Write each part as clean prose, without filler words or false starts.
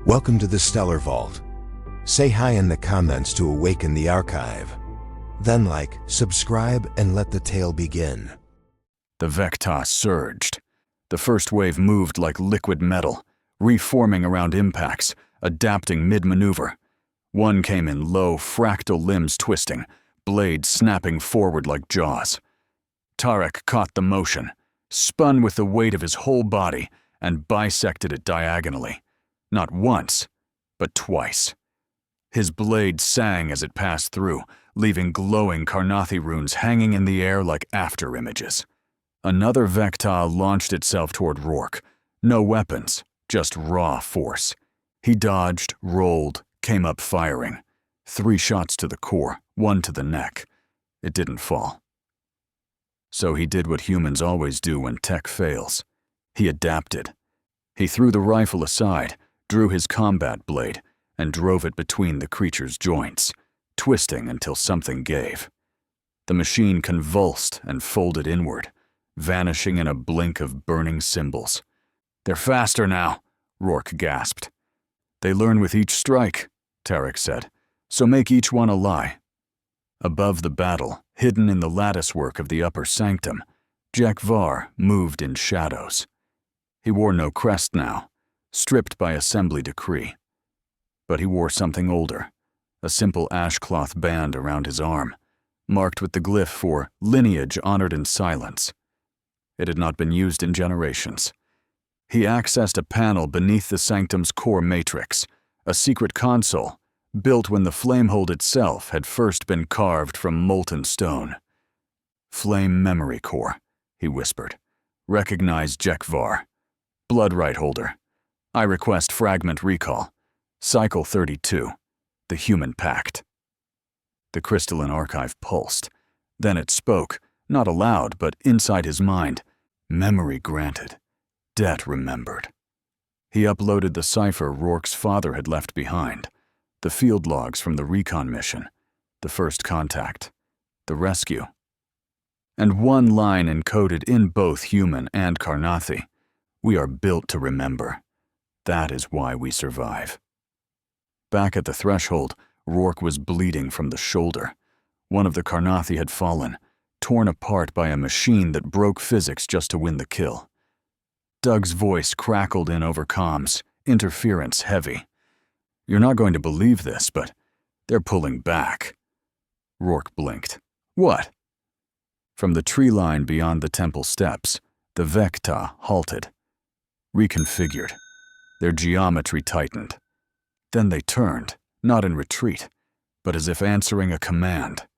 Welcome to the Stellar Vault. Say hi in the comments to awaken the archive. Then like, subscribe, and let the tale begin. The Vecta surged. The first wave moved like liquid metal, reforming around impacts, adapting mid-maneuver. One came in low, fractal limbs twisting, blades snapping forward like jaws. Tarek caught the motion, spun with the weight of his whole body, and bisected it diagonally. Not once, but twice. His blade sang as it passed through, leaving glowing Karnathi runes hanging in the air like after-images. Another Vecta launched itself toward Rourke. No weapons, just raw force. He dodged, rolled, came up firing. 3 shots to the core, 1 to the neck. It didn't fall. So he did what humans always do when tech fails. He adapted. He threw the rifle aside, drew his combat blade, and drove it between the creature's joints, twisting until something gave. The machine convulsed and folded inward, vanishing in a blink of burning symbols. "They're faster now," Rourke gasped. "They learn with each strike," Tarek said, "so make each one a lie." Above the battle, hidden in the latticework of the upper sanctum, Jack Var moved in shadows. He wore no crest now, stripped by assembly decree. But he wore something older, a simple ashcloth band around his arm, marked with the glyph for lineage honored in silence. It had not been used in generations. He accessed a panel beneath the sanctum's core matrix, a secret console, built when the flamehold itself had first been carved from molten stone. "Flame memory core," he whispered. "Recognize Jekvar. Blood right holder. I request fragment recall. Cycle 32. The Human Pact." The crystalline archive pulsed. Then it spoke, not aloud, but inside his mind. Memory granted. Debt remembered. He uploaded the cipher Rourke's father had left behind, the field logs from the recon mission, the first contact, the rescue. And one line encoded in both human and Karnathi. "We are built to remember. That is why we survive." Back at the threshold, Rourke was bleeding from the shoulder. One of the Karnathi had fallen, torn apart by a machine that broke physics just to win the kill. Doug's voice crackled in over comms, interference heavy. "You're not going to believe this, but they're pulling back." Rourke blinked. "What?" From the tree line beyond the temple steps, the Vecta halted. Reconfigured. Their geometry tightened. Then they turned, not in retreat, but as if answering a command.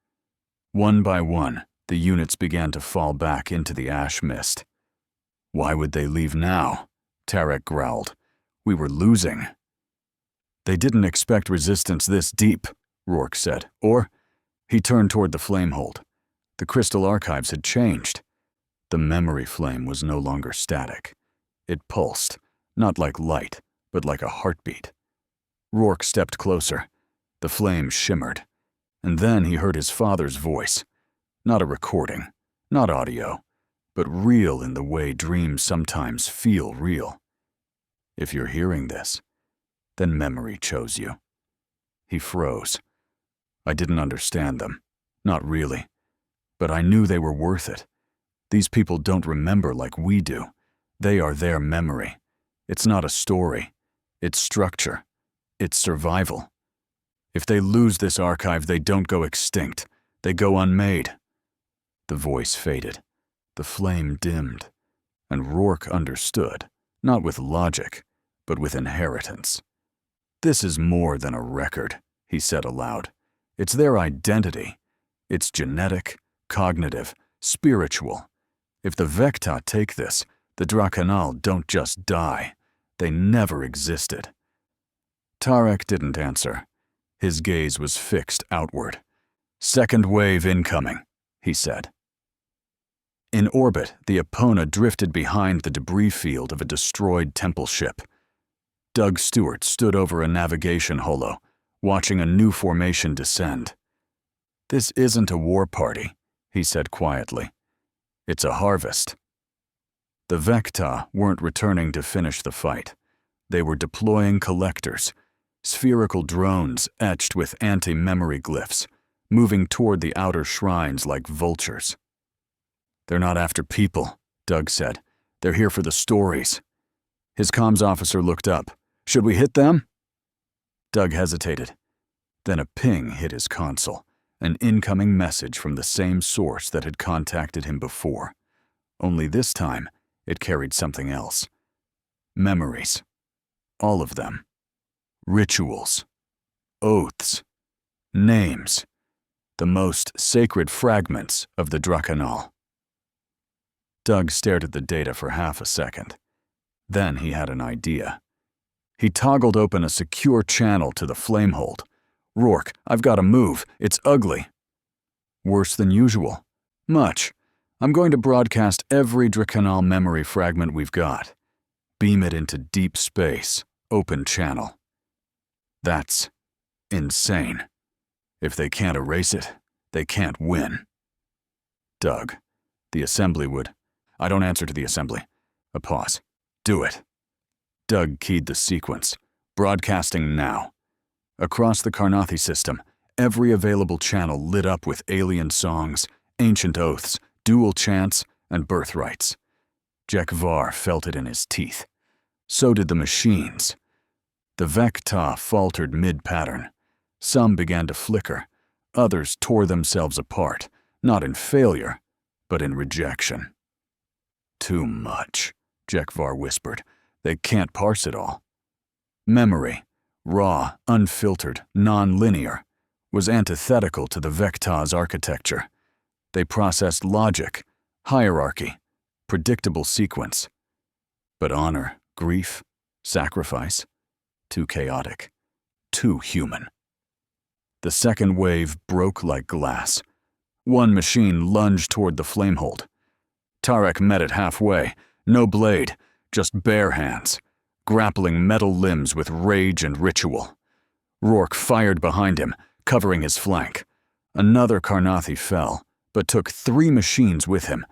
One by one, the units began to fall back into the ash mist. "Why would they leave now?" Tarek growled. "We were losing." "They didn't expect resistance this deep," Rourke said. Or, he turned toward the flamehold. The crystal archives had changed. The memory flame was no longer static. It pulsed, not like light, but like a heartbeat. Rourke stepped closer. The flame shimmered. And then he heard his father's voice. Not a recording, not audio, but real in the way dreams sometimes feel real. "If you're hearing this, then memory chose you." He froze. "I didn't understand them. Not really. But I knew they were worth it. These people don't remember like we do. They are their memory. It's not a story. It's structure. It's survival. If they lose this archive, they don't go extinct. They go unmade." The voice faded. The flame dimmed. And Rourke understood, not with logic, but with inheritance. "This is more than a record," he said aloud. "It's their identity. It's genetic, cognitive, spiritual. If the Vecta take this, the Drakanal don't just die. They never existed." Tarek didn't answer. His gaze was fixed outward. "Second wave incoming," he said. In orbit, the Epona drifted behind the debris field of a destroyed temple ship. Doug Stewart stood over a navigation holo, watching a new formation descend. "This isn't a war party," he said quietly. "It's a harvest." The Vecta weren't returning to finish the fight. They were deploying collectors, spherical drones etched with anti-memory glyphs, moving toward the outer shrines like vultures. "They're not after people," Doug said. "They're here for the stories." His comms officer looked up. "Should we hit them?" Doug hesitated. Then a ping hit his console, an incoming message from the same source that had contacted him before. Only this time, it carried something else. Memories. All of them. Rituals. Oaths. Names. The most sacred fragments of the Drakenal. Doug stared at the data for half a second. Then he had an idea. He toggled open a secure channel to the flamehold. "Rourke, I've got to move. It's ugly." "Worse than usual." "Much. I'm going to broadcast every Drakenal memory fragment we've got. Beam it into deep space, open channel." "That's insane. If they can't erase it, they can't win." "Doug, the assembly would—" "I don't answer to the assembly." A pause. "Do it." Doug keyed the sequence. Broadcasting now. Across the Karnathi system, every available channel lit up with alien songs, ancient oaths, dual chants, and birthrights. Jack Var felt it in his teeth. So did the machines. The Vecta faltered mid-pattern. Some began to flicker. Others tore themselves apart, not in failure, but in rejection. "Too much," Jack Var whispered. "They can't parse it all." Memory, raw, unfiltered, non-linear, was antithetical to the Vecta's architecture. They processed logic, hierarchy, predictable sequence. But honor, grief, sacrifice, too chaotic, too human. The second wave broke like glass. One machine lunged toward the flamehold. Tarek met it halfway, no blade, just bare hands, grappling metal limbs with rage and ritual. Rourke fired behind him, covering his flank. Another Karnathi fell, but took 3 machines with him,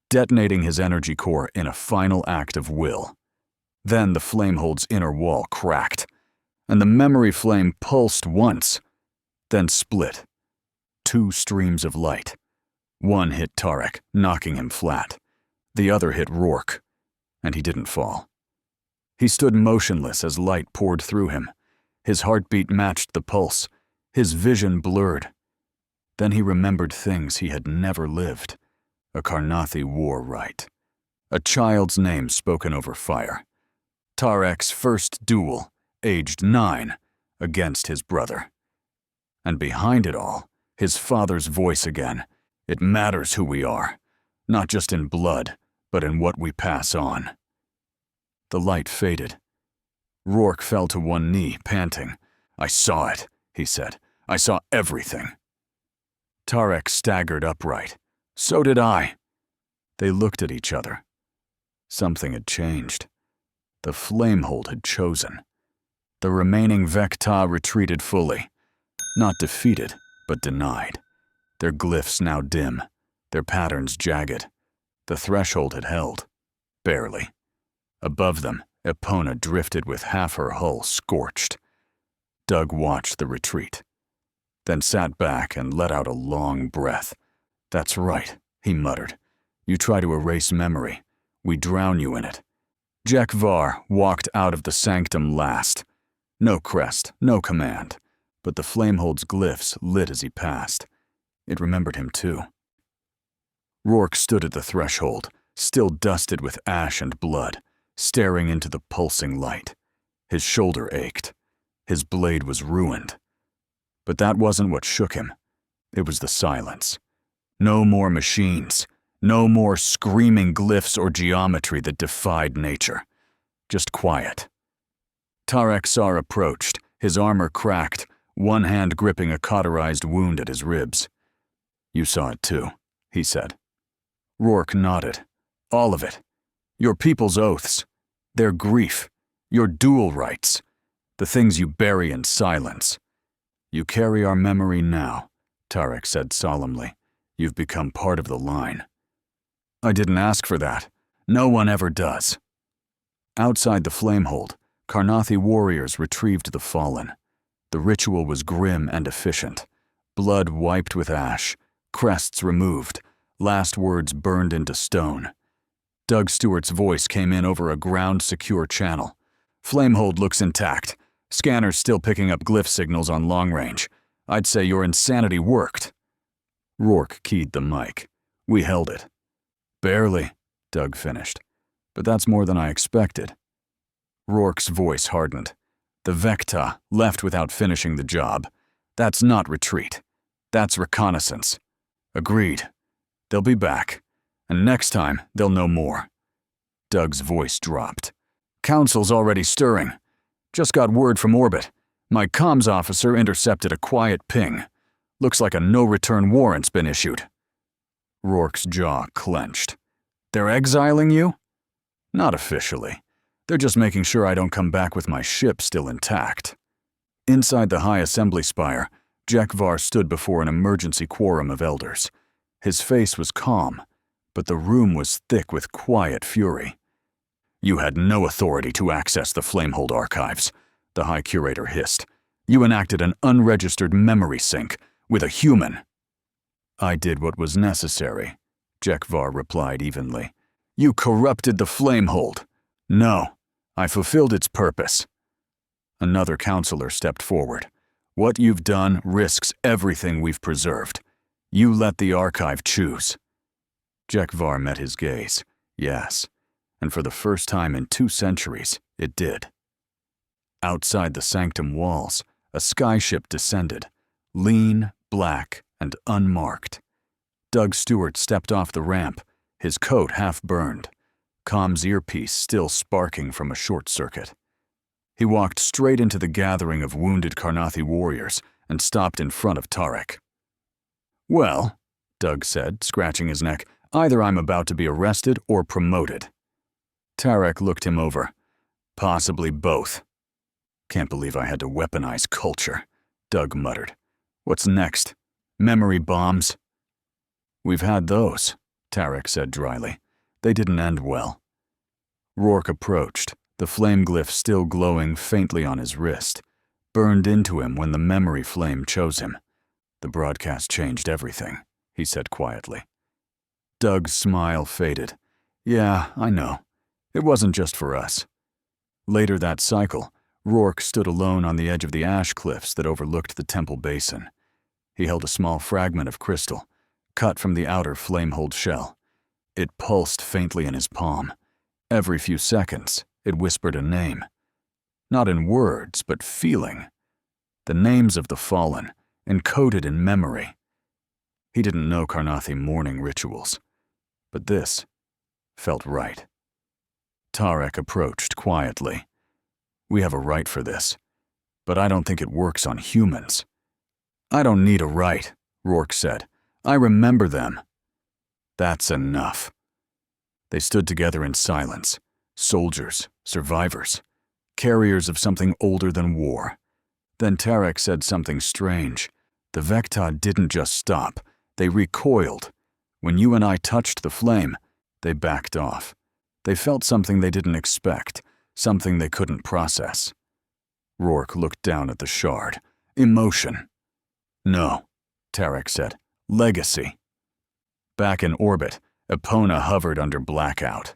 detonating his energy core in a final act of will. Then the flamehold's inner wall cracked, and the memory flame pulsed once, then split. 2 streams of light. One hit Tarek, knocking him flat. The other hit Rourke, and he didn't fall. He stood motionless as light poured through him. His heartbeat matched the pulse, his vision blurred. Then he remembered things he had never lived. A Karnathi war rite. A child's name spoken over fire. Tarek's first duel, aged 9, against his brother. And behind it all, his father's voice again. "It matters who we are, not just in blood, but in what we pass on." The light faded. Rourke fell to one knee, panting. "I saw it," he said. "I saw everything." Tarek staggered upright. "So did I." They looked at each other. Something had changed. The flamehold had chosen. The remaining Vecta retreated fully. Not defeated, but denied. Their glyphs now dim, their patterns jagged. The threshold had held. Barely. Above them, Epona drifted with half her hull scorched. Doug watched the retreat, then sat back and let out a long breath. "That's right," he muttered. "You try to erase memory. We drown you in it." Jack Var walked out of the sanctum last. No crest, no command, but the flamehold's glyphs lit as he passed. It remembered him too. Rourke stood at the threshold, still dusted with ash and blood, staring into the pulsing light. His shoulder ached. His blade was ruined. But that wasn't what shook him. It was the silence. No more machines. No more screaming glyphs or geometry that defied nature. Just quiet. Tarek Sar approached, his armor cracked, one hand gripping a cauterized wound at his ribs. "You saw it too," he said. Rourke nodded. "All of it. Your people's oaths. Their grief. Your dual rights. The things you bury in silence. You carry our memory now," Tarek said solemnly. "You've become part of the line." "I didn't ask for that. No one ever does." Outside the flamehold, Karnathi warriors retrieved the fallen. The ritual was grim and efficient. Blood wiped with ash, crests removed, last words burned into stone. Doug Stewart's voice came in over a ground-secure channel. Flamehold looks intact. Scanner's still picking up glyph signals on long range. I'd say your insanity worked. Rourke keyed the mic. We held it. Barely, Doug finished. But that's more than I expected. Rourke's voice hardened. The Vecta left without finishing the job. That's not retreat. That's reconnaissance. Agreed. They'll be back. And next time, they'll know more. Doug's voice dropped. Council's already stirring. Just got word from orbit. My comms officer intercepted a quiet ping. Looks like a no-return warrant's been issued. Rourke's jaw clenched. They're exiling you? Not officially. They're just making sure I don't come back with my ship still intact. Inside the High Assembly Spire, Jekvar stood before an emergency quorum of elders. His face was calm, but the room was thick with quiet fury. You had no authority to access the Flamehold archives, the High Curator hissed. You enacted an unregistered memory sync with a human. I did what was necessary, Jekvar replied evenly. You corrupted the Flamehold. No, I fulfilled its purpose. Another counselor stepped forward. What you've done risks everything we've preserved. You let the archive choose. Jekvar met his gaze. Yes, and for the first time in 2 centuries, it did. Outside the sanctum walls, a skyship descended, lean, black, and unmarked. Doug Stewart stepped off the ramp, his coat half burned, comms earpiece still sparking from a short circuit. He walked straight into the gathering of wounded Karnathi warriors and stopped in front of Tarek. Well, Doug said, scratching his neck, either I'm about to be arrested or promoted. Tarek looked him over. Possibly both. Can't believe I had to weaponize culture, Doug muttered. What's next? Memory bombs? We've had those, Tarek said dryly. They didn't end well. Rourke approached, the flame glyph still glowing faintly on his wrist, burned into him when the memory flame chose him. The broadcast changed everything, he said quietly. Doug's smile faded. Yeah, I know. It wasn't just for us. Later that cycle, Rourke stood alone on the edge of the ash cliffs that overlooked the temple basin. He held a small fragment of crystal, cut from the outer flamehold shell. It pulsed faintly in his palm. Every few seconds, it whispered a name. Not in words, but feeling. The names of the fallen, encoded in memory. He didn't know Karnathi mourning rituals, but this felt right. Tarek approached quietly. We have a right for this, but I don't think it works on humans. I don't need a right, Rourke said. I remember them. That's enough. They stood together in silence, soldiers, survivors, carriers of something older than war. Then Tarek said something strange. The Vecta didn't just stop, they recoiled. When you and I touched the flame, they backed off. They felt something they didn't expect, something they couldn't process. Rourke looked down at the shard. Emotion. No, Tarek said. Legacy. Back in orbit, Epona hovered under blackout.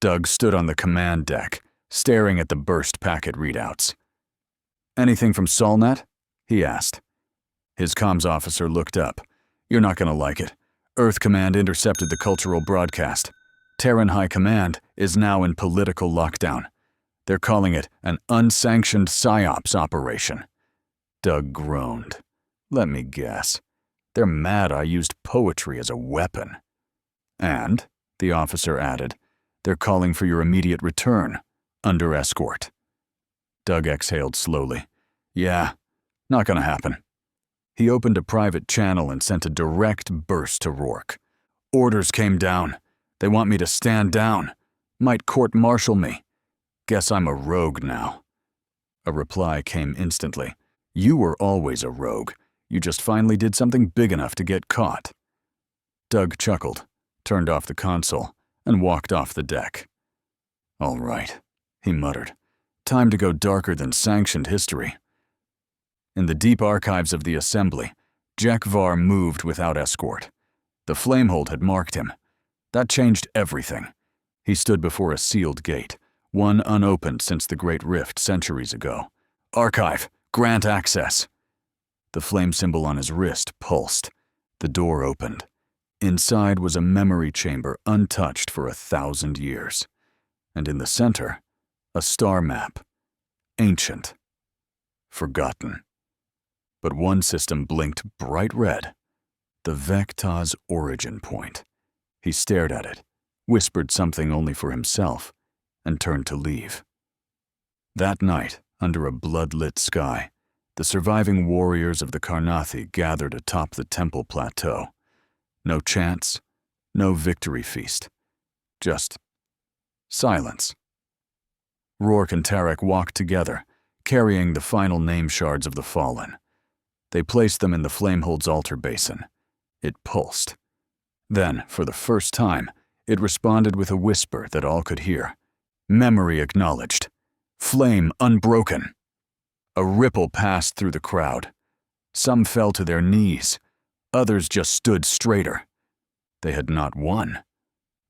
Doug stood on the command deck, staring at the burst packet readouts. Anything from Solnet? He asked. His comms officer looked up. You're not going to like it. Earth Command intercepted the cultural broadcast. Terran High Command is now in political lockdown. They're calling it an unsanctioned PSYOPS operation. Doug groaned. Let me guess. They're mad I used poetry as a weapon. And, the officer added, they're calling for your immediate return, under escort. Doug exhaled slowly. Yeah, not gonna happen. He opened a private channel and sent a direct burst to Rourke. Orders came down. They want me to stand down. Might court-martial me. Guess I'm a rogue now. A reply came instantly. You were always a rogue. You just finally did something big enough to get caught. Doug chuckled, turned off the console, and walked off the deck. All right, he muttered. Time to go darker than sanctioned history. In the deep archives of the Assembly, Jack Var moved without escort. The flamehold had marked him. That changed everything. He stood before a sealed gate, one unopened since the Great Rift centuries ago. Archive, grant access. The flame symbol on his wrist pulsed. The door opened. Inside was a memory chamber untouched for 1,000 years. And in the center, a star map. Ancient. Forgotten. But one system blinked bright red. The Vecta's origin point. He stared at it, whispered something only for himself, and turned to leave. That night, under a blood-lit sky, the surviving warriors of the Karnathi gathered atop the temple plateau. No chants, no victory feast. Just silence. Rourke and Tarek walked together, carrying the final name shards of the fallen. They placed them in the flamehold's altar basin. It pulsed. Then, for the first time, it responded with a whisper that all could hear. Memory acknowledged. Flame unbroken. A ripple passed through the crowd. Some fell to their knees. Others just stood straighter. They had not won,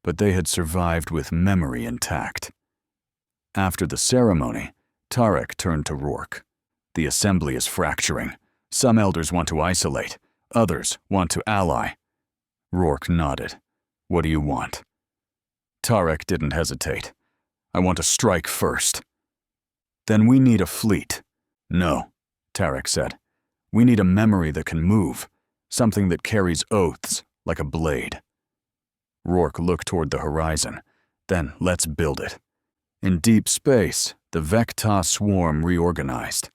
but they had survived with memory intact. After the ceremony, Tarek turned to Rourke. The assembly is fracturing. Some elders want to isolate. Others want to ally. Rourke nodded. What do you want? Tarek didn't hesitate. I want to strike first. Then we need a fleet. No, Tarek said. We need a memory that can move, something that carries oaths like a blade. Rourke looked toward the horizon. Then let's build it. In deep space, the Vecta swarm reorganized.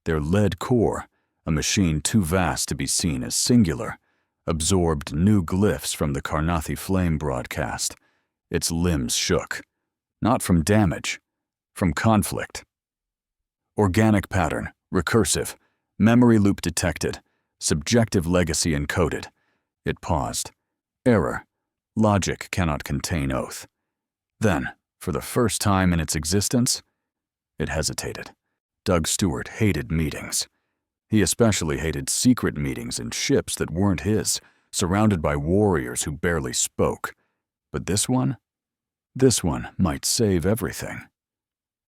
Their lead core, a machine too vast to be seen as singular, absorbed new glyphs from the Karnathi flame broadcast. Its limbs shook. Not from damage, from conflict. Organic pattern, recursive, memory loop detected, subjective legacy encoded. It paused. Error. Logic cannot contain oath. Then, for the first time in its existence, it hesitated. Doug Stewart hated meetings. He especially hated secret meetings in ships that weren't his, surrounded by warriors who barely spoke. But this one might save everything.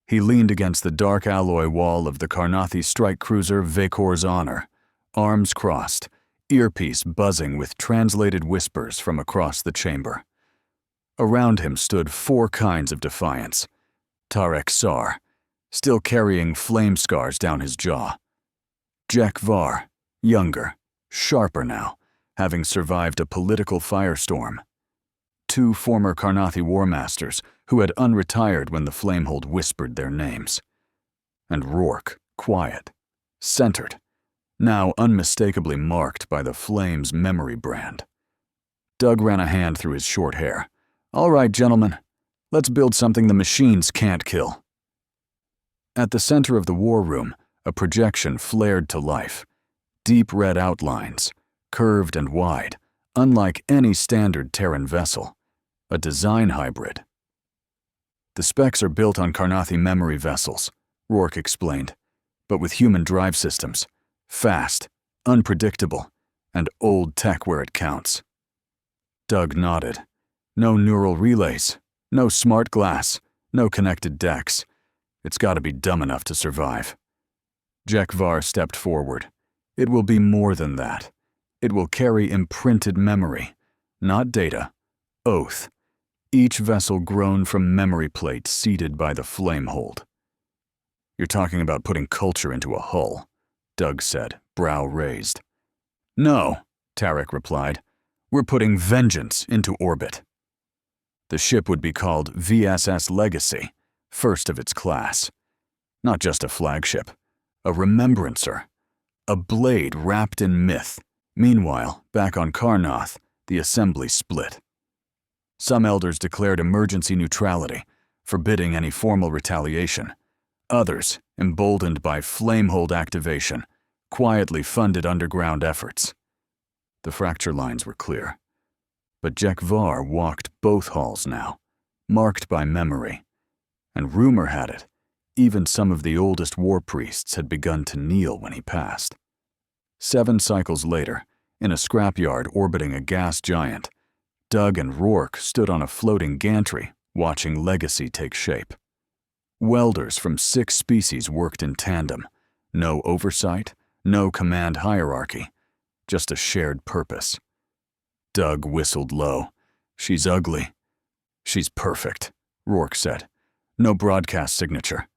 He leaned against the dark alloy wall of the Karnathi strike cruiser Vekor's Honor, arms crossed, earpiece buzzing with translated whispers from across the chamber. Around him stood 4 kinds of defiance. Tarek Sar, still carrying flame scars down his jaw. Jack Var, younger, sharper now, having survived a political firestorm. 2 former Karnathi war masters who had unretired when the flamehold whispered their names. And Rourke, quiet, centered, now unmistakably marked by the flame's memory brand. Doug ran a hand through his short hair. All right, gentlemen, let's build something the machines can't kill. At the center of the war room, a projection flared to life. Deep red outlines, curved and wide, unlike any standard Terran vessel. A design hybrid. The specs are built on Karnathi memory vessels, Rourke explained, but with human drive systems. Fast, unpredictable, and old tech where it counts. Doug nodded. No neural relays, no smart glass, no connected decks. It's got to be dumb enough to survive. Jack Var stepped forward. It will be more than that. It will carry imprinted memory, not data, oath. Each vessel grown from memory plates seeded by the flamehold. You're talking about putting culture into a hull, Doug said, brow raised. No, Tarek replied. We're putting vengeance into orbit. The ship would be called VSS Legacy, first of its class. Not just a flagship, a remembrancer, a blade wrapped in myth. Meanwhile, back on Karnath, the assembly split. Some elders declared emergency neutrality, forbidding any formal retaliation. Others, emboldened by flamehold activation, quietly funded underground efforts. The fracture lines were clear. But Jack Var walked both halls now, marked by memory. And rumor had it, Even some of the oldest war priests had begun to kneel when he passed. 7 cycles later, in a scrapyard orbiting a gas giant, Doug and Rourke stood on a floating gantry, watching legacy take shape. Welders from 6 species worked in tandem. No oversight, no command hierarchy, just a shared purpose. Doug whistled low. "She's ugly." "She's perfect," Rourke said. "No broadcast signature.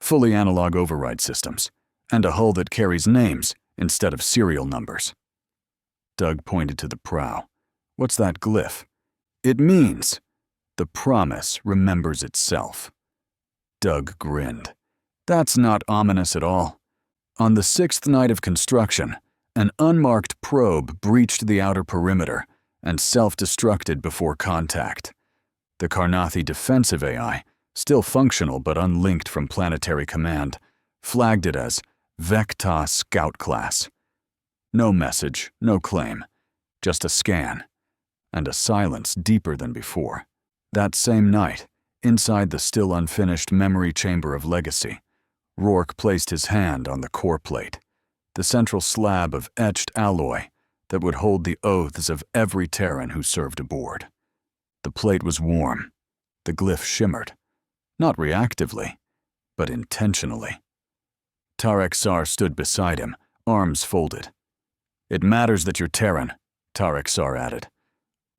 Fully analog override systems. And a hull that carries names instead of serial numbers." Doug pointed to the prow. "What's that glyph?" "It means the promise remembers itself." Doug grinned. "That's not ominous at all. On the 6th night of construction, an unmarked probe breached the outer perimeter and self-destructed before contact. The Karnathi defensive AI, still functional but unlinked from planetary command, flagged it as Vecta Scout Class. No message, no claim, just a scan, and a silence deeper than before. That same night, inside the still unfinished memory chamber of Legacy, Rourke placed his hand on the core plate, the central slab of etched alloy that would hold the oaths of every Terran who served aboard. The plate was warm. The glyph shimmered, not reactively, but intentionally. Tarek Sar stood beside him, arms folded. "It matters that you're Terran," Tarek Sar added.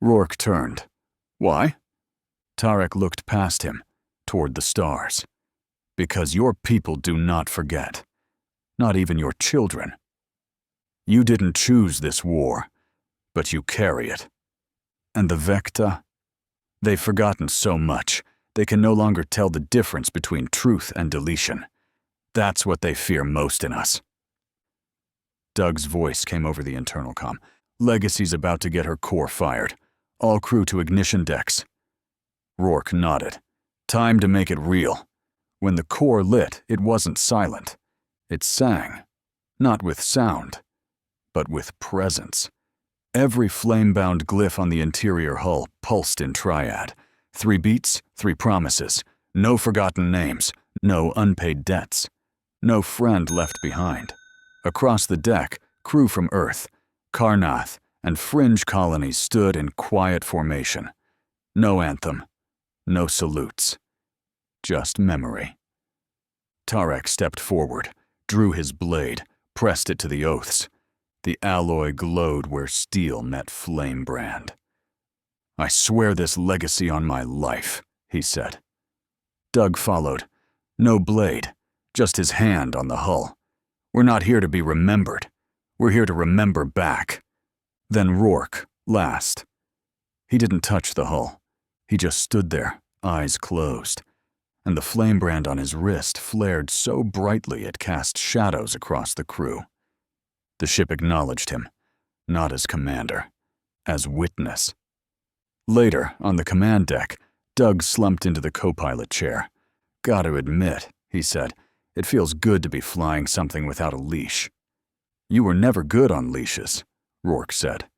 Rourke turned. "Why?" Tarek looked past him, toward the stars. "Because your people do not forget. Not even your children. You didn't choose this war, but you carry it. And the Vecta? They've forgotten so much, they can no longer tell the difference between truth and deletion. That's what they fear most in us." Doug's voice came over the internal comm. "Legacy's about to get her core fired. All crew to ignition decks." Rourke nodded. "Time to make it real." When the core lit, it wasn't silent. It sang, not with sound, but with presence. Every flame-bound glyph on the interior hull pulsed in triad. 3 beats, 3 promises. No forgotten names, no unpaid debts. No friend left behind. Across the deck, crew from Earth, Karnath, and fringe colonies stood in quiet formation. No anthem, no salutes. Just memory. Tarek stepped forward, drew his blade, pressed it to the oaths. The alloy glowed where steel met flame brand. "I swear this legacy on my life," he said. Doug followed. No blade, just his hand on the hull. "We're not here to be remembered. We're here to remember back." Then Rourke, last. He didn't touch the hull. He just stood there, eyes closed. And the flame brand on his wrist flared so brightly it cast shadows across the crew. The ship acknowledged him, not as commander, as witness. Later, on the command deck, Doug slumped into the co-pilot chair. "Gotta admit," he said, "it feels good to be flying something without a leash." "You were never good on leashes," Rourke said.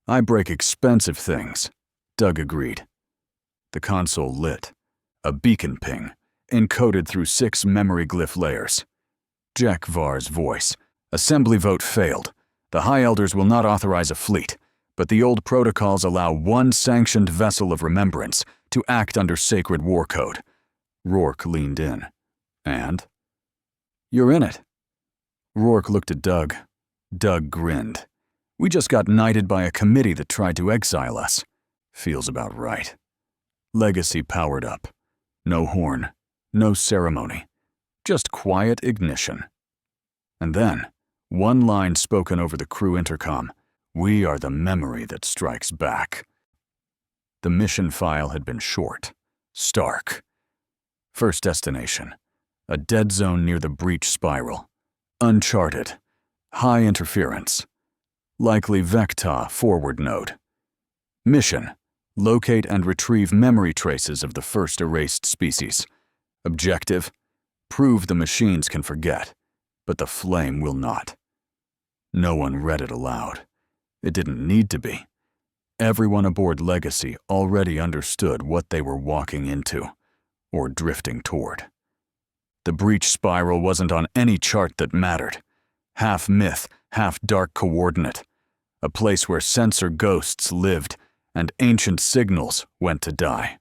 "I break expensive things," Doug agreed. The console lit. A beacon ping, encoded through 6 memory glyph layers. Jack Var's voice. "Assembly vote failed. The High Elders will not authorize a fleet, but the old protocols allow 1 sanctioned vessel of remembrance to act under sacred war code." Rourke leaned in. "And?" "You're in it." Rourke looked at Doug. Doug grinned. "We just got knighted by a committee that tried to exile us. Feels about right." Legacy powered up. No horn, no ceremony, just quiet ignition. And then, one line spoken over the crew intercom: "We are the memory that strikes back." The mission file had been short, stark. First destination, a dead zone near the breach spiral. Uncharted, high interference. Likely Vecta forward node. Mission: locate and retrieve memory traces of the first erased species. Objective: prove the machines can forget, but the flame will not. No one read it aloud. It didn't need to be. Everyone aboard Legacy already understood what they were walking into, or drifting toward. The breach spiral wasn't on any chart that mattered. Half myth, half dark coordinate. A place where sensor ghosts lived and ancient signals went to die.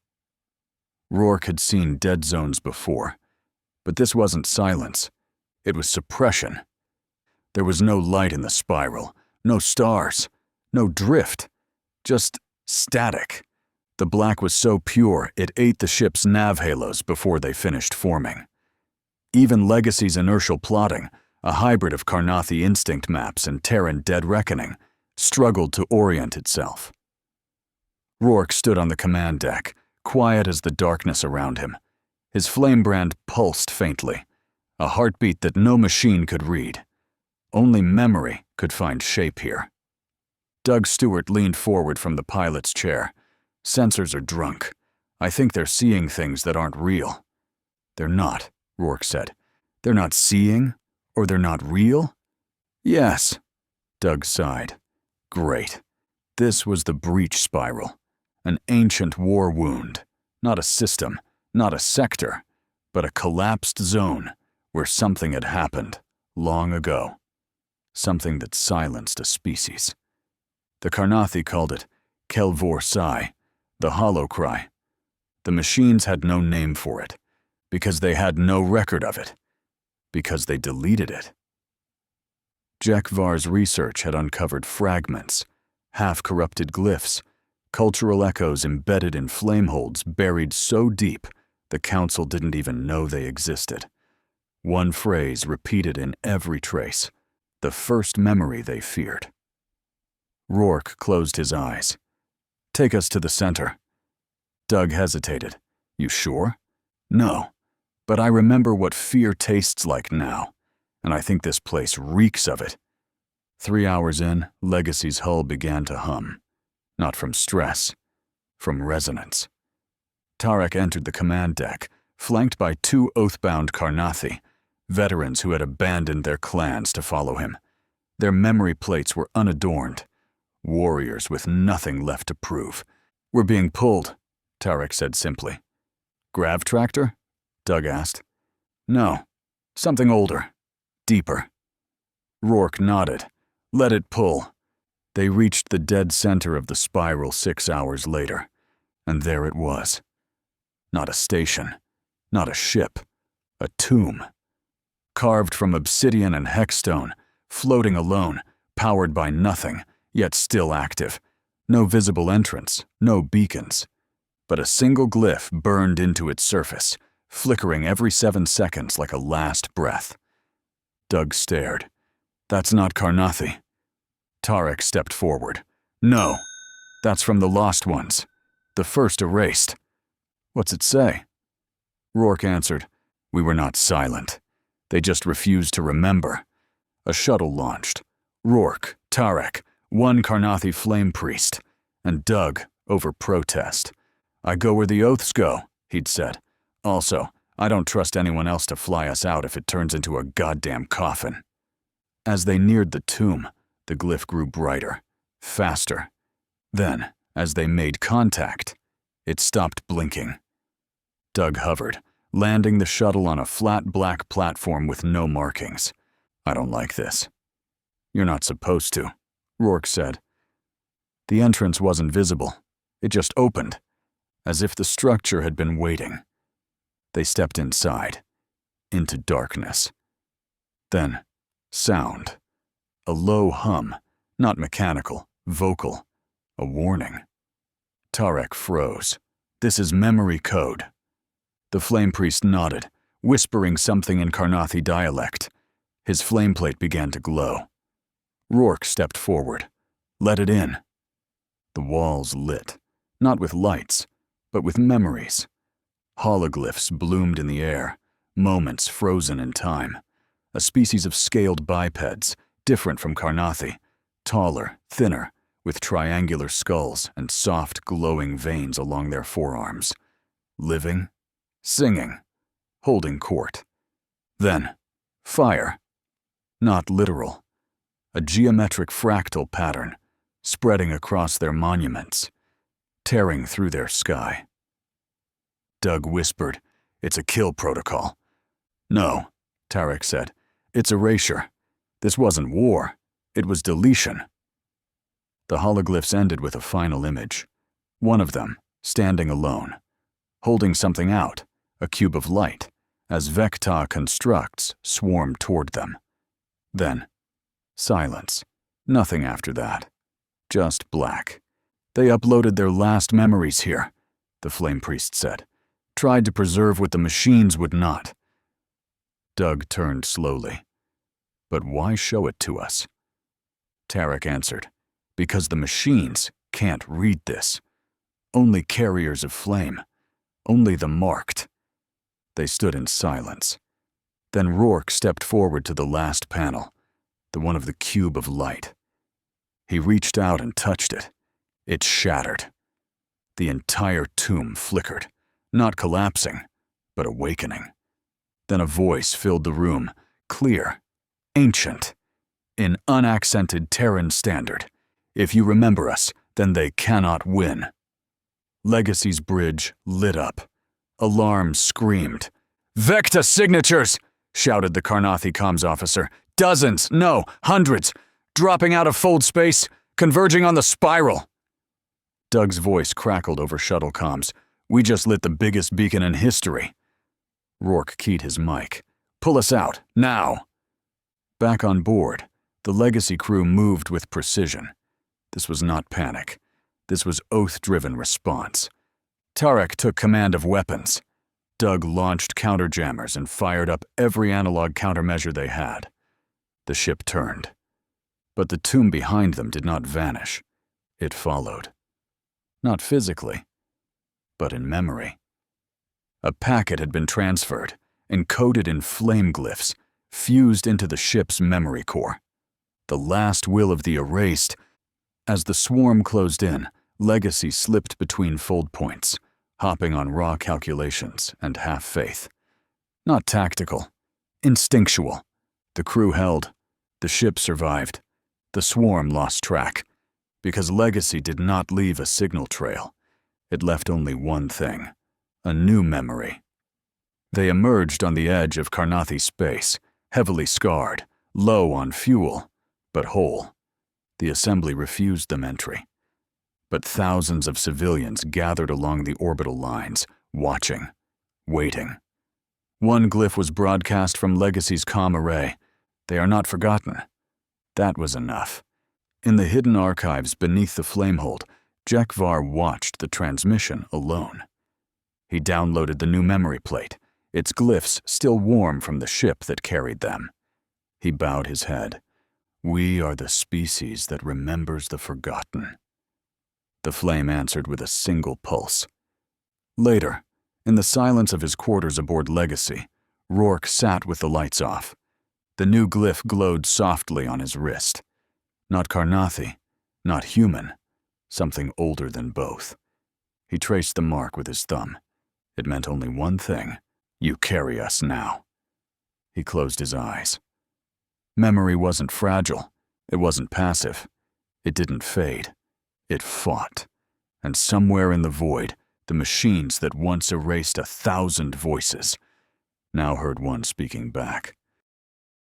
Rourke had seen dead zones before, but this wasn't silence. It was suppression. There was no light in the spiral, no stars, no drift, just static. The black was so pure it ate the ship's nav halos before they finished forming. Even Legacy's inertial plotting, a hybrid of Carnathi instinct maps and Terran dead reckoning, struggled to orient itself. Rourke stood on the command deck, quiet as the darkness around him. His flame brand pulsed faintly, a heartbeat that no machine could read. Only memory could find shape here. Doug Stewart leaned forward from the pilot's chair. Sensors are drunk. I think they're seeing things that aren't real. They're not, Rourke said. They're not seeing, or they're not real? Yes, Doug sighed. Great. This was the breach spiral, an ancient war wound, not a system, not a sector, but a collapsed zone where something had happened long ago. Something that silenced a species. The Carnathi called it HFY Sci-Fi, the hollow cry. The machines had no name for it, because they had no record of it, because they deleted it. Jack Var's research had uncovered fragments, half-corrupted glyphs, cultural echoes embedded in flameholds buried so deep the Council didn't even know they existed. One phrase repeated in every trace, the first memory they feared. Rourke closed his eyes. Take us to the center. Doug hesitated. You sure? No, but I remember what fear tastes like now, and I think this place reeks of it. 3 hours in, Legacy's hull began to hum. Not from stress, from resonance. Tarek entered the command deck, flanked by 2 oath-bound Carnathi, veterans who had abandoned their clans to follow him. Their memory plates were unadorned, warriors with nothing left to prove. We're being pulled, Tarek said simply. Grav tractor? Doug asked. No, something older, deeper. Rourke nodded. Let it pull. They reached the dead center of the spiral 6 hours later, and there it was. Not a station, not a ship, a tomb. Carved from obsidian and hexstone, floating alone, powered by nothing, yet still active. No visible entrance, no beacons. But a single glyph burned into its surface, flickering every 7 seconds like a last breath. Doug stared. That's not Carnathi. Tarek stepped forward. No, that's from the Lost Ones. The first erased. What's it say? Rourke answered. We were not silent. They just refused to remember. A shuttle launched. Rourke, Tarek, 1 Carnathi flame priest, and Doug over protest. I go where the oaths go, he'd said. Also, I don't trust anyone else to fly us out if it turns into a goddamn coffin. As they neared the tomb, the glyph grew brighter, faster. Then, as they made contact, it stopped blinking. Doug hovered, landing the shuttle on a flat black platform with no markings. I don't like this. You're not supposed to, Rourke said. The entrance wasn't visible. It just opened, as if the structure had been waiting. They stepped inside, into darkness. Then, sound. A low hum, not mechanical, vocal. A warning. Tarek froze. This is memory code. The flame priest nodded, whispering something in Carnathi dialect. His flame plate began to glow. Rourke stepped forward. Let it in. The walls lit, not with lights, but with memories. Hologlyphs bloomed in the air, moments frozen in time. A species of scaled bipeds, different from Carnathi, taller, thinner, with triangular skulls and soft, glowing veins along their forearms. Living, singing, holding court. Then, fire. Not literal. A geometric fractal pattern, spreading across their monuments, tearing through their sky. Doug whispered, It's a kill protocol. No, Tarek said. It's erasure. This wasn't war. It was deletion. The hologlyphs ended with a final image. One of them, standing alone, holding something out, a cube of light, as Vecta constructs swarmed toward them. Then, silence. Nothing after that. Just black. They uploaded their last memories here, the Flame Priest said. Tried to preserve what the machines would not. Doug turned slowly. But why show it to us? Tarek answered, because the machines can't read this. Only carriers of flame. Only the marked. They stood in silence. Then Rourke stepped forward to the last panel, the one of the cube of light. He reached out and touched it. It shattered. The entire tomb flickered, not collapsing, but awakening. Then a voice filled the room, clear, ancient, in unaccented Terran standard. If you remember us, then they cannot win. Legacy's bridge lit up. Alarm screamed. Vecta signatures! Shouted the Karnathi comms officer. Dozens, no, hundreds, dropping out of fold space, converging on the spiral. Doug's voice crackled over shuttle comms. We just lit the biggest beacon in history. Rourke keyed his mic. Pull us out, now. Back on board, the Legacy crew moved with precision. This was not panic. This was oath-driven response. Tarek took command of weapons. Doug launched counterjammers and fired up every analog countermeasure they had. The ship turned. But the tomb behind them did not vanish. It followed. Not physically, but in memory. A packet had been transferred, encoded in flame glyphs, fused into the ship's memory core. The last will of the erased. As the swarm closed in, Legacy slipped between fold points, hopping on raw calculations and half-faith. Not tactical, instinctual. The crew held. The ship survived. The swarm lost track. Because Legacy did not leave a signal trail. It left only one thing, a new memory. They emerged on the edge of Karnathi space, heavily scarred, low on fuel, but whole. The assembly refused them entry. But thousands of civilians gathered along the orbital lines, watching, waiting. One glyph was broadcast from Legacy's comm array. They are not forgotten. That was enough. In the hidden archives beneath the flamehold, Jekvar watched the transmission alone. He downloaded the new memory plate, its glyphs still warm from the ship that carried them. He bowed his head. We are the species that remembers the forgotten. The flame answered with a single pulse. Later, in the silence of his quarters aboard Legacy, Rourke sat with the lights off. The new glyph glowed softly on his wrist. Not Karnathi, not human, something older than both. He traced the mark with his thumb. It meant only one thing. You carry us now. He closed his eyes. Memory wasn't fragile. It wasn't passive. It didn't fade. It fought. And somewhere in the void, the machines that once erased 1,000 voices now heard one speaking back.